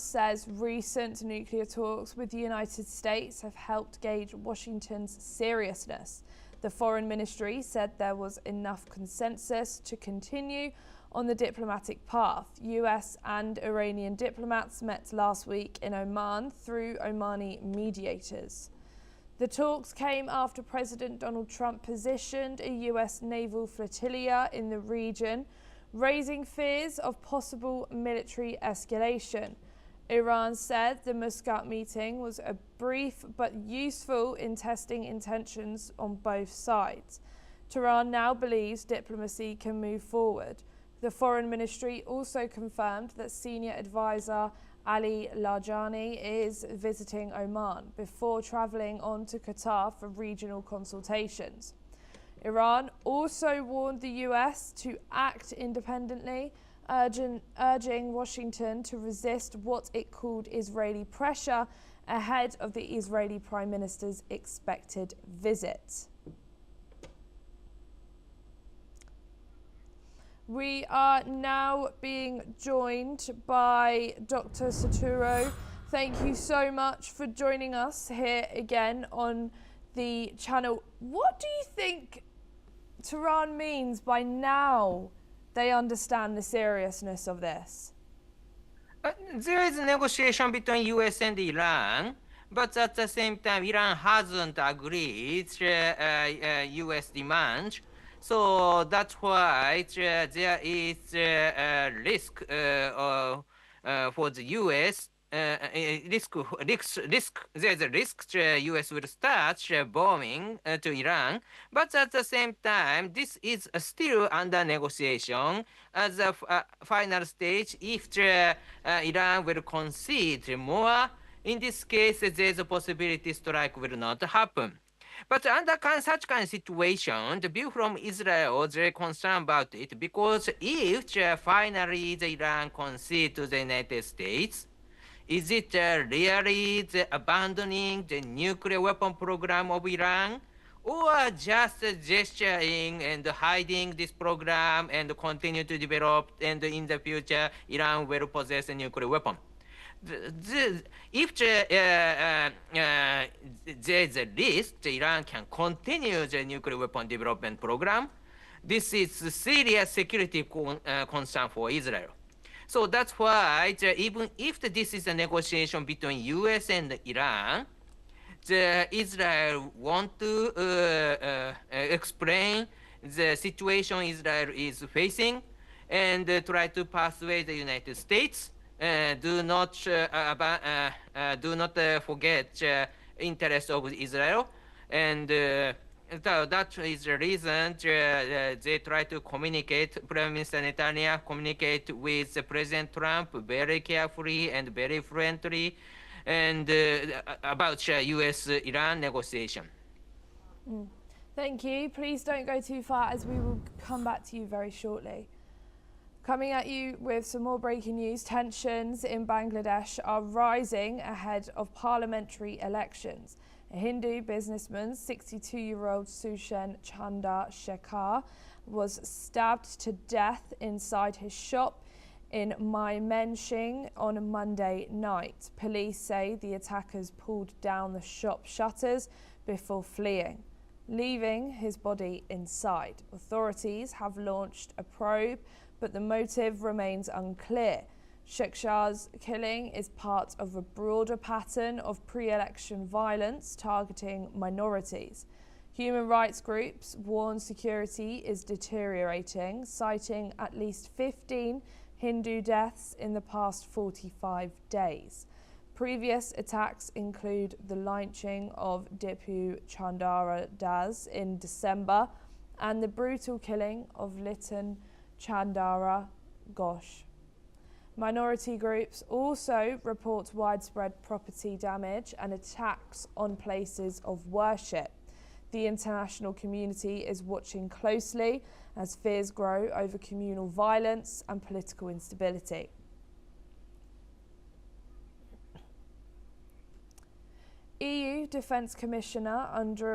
says recent nuclear talks with the United States have helped gauge Washington's seriousness. The Foreign Ministry said there was enough consensus to continue on the diplomatic path. US and Iranian diplomats met last week in Oman through Omani mediators. The talks came after President Donald Trump positioned a US naval flotilla in the region, raising fears of possible military escalation. Iran said the Muscat meeting was a brief but useful in testing intentions on both sides. Tehran now believes diplomacy can move forward. The Foreign Ministry also confirmed that senior advisor Ali Lajani is visiting Oman before travelling on to Qatar for regional consultations. Iran also warned the US to act independently, urging Washington to resist what it called Israeli pressure ahead of the Israeli Prime Minister's expected visit. We are now being joined by Dr. Satoru. Thank you so much for joining us here again on the channel. What do you think Tehran means by now they understand the seriousness of this? There is a negotiation between US and Iran, but at the same time, Iran hasn't agreed US demand. So that's why there is a risk for the US. There's a risk US will start bombing to Iran, but at the same time, this is still under negotiation as a final stage. If Iran will concede more, in this case, there's a possibility strike will not happen. But under such kind of situation, the view from Israel is very concerned about it, because if finally the Iran concede to the United States, is it really abandoning the nuclear weapon program of Iran, or just gesturing and hiding this program and continue to develop, and in the future Iran will possess a nuclear weapon? If there's a risk Iran can continue the nuclear weapon development program, this is a serious security concern for Israel. So that's why even if this is a negotiation between US and Iran, Israel want to explain the situation Israel is facing and try to persuade the United States. Do not forget interest of Israel, and that is the reason they try to communicate. Prime Minister Netanyahu communicate with President Trump very carefully and very friendly, and about U.S.-Iran negotiation. Thank you. Please don't go too far, as we will come back to you very shortly. Coming at you with some more breaking news. Tensions in Bangladesh are rising ahead of parliamentary elections. A Hindu businessman, 62-year-old Sushen Chanda Shekhar, was stabbed to death inside his shop in Mymensingh on Monday night. Police say the attackers pulled down the shop shutters before fleeing, leaving his body inside. Authorities have launched a probe, but the motive remains unclear. Shekhar's killing is part of a broader pattern of pre-election violence targeting minorities. Human rights groups warn security is deteriorating, citing at least 15 Hindu deaths in the past 45 days. Previous attacks include the lynching of Dipu Chandara Das in December and the brutal killing of Litan Chandara Ghosh. Minority groups also report widespread property damage and attacks on places of worship. The international community is watching closely as fears grow over communal violence and political instability. EU Defence Commissioner under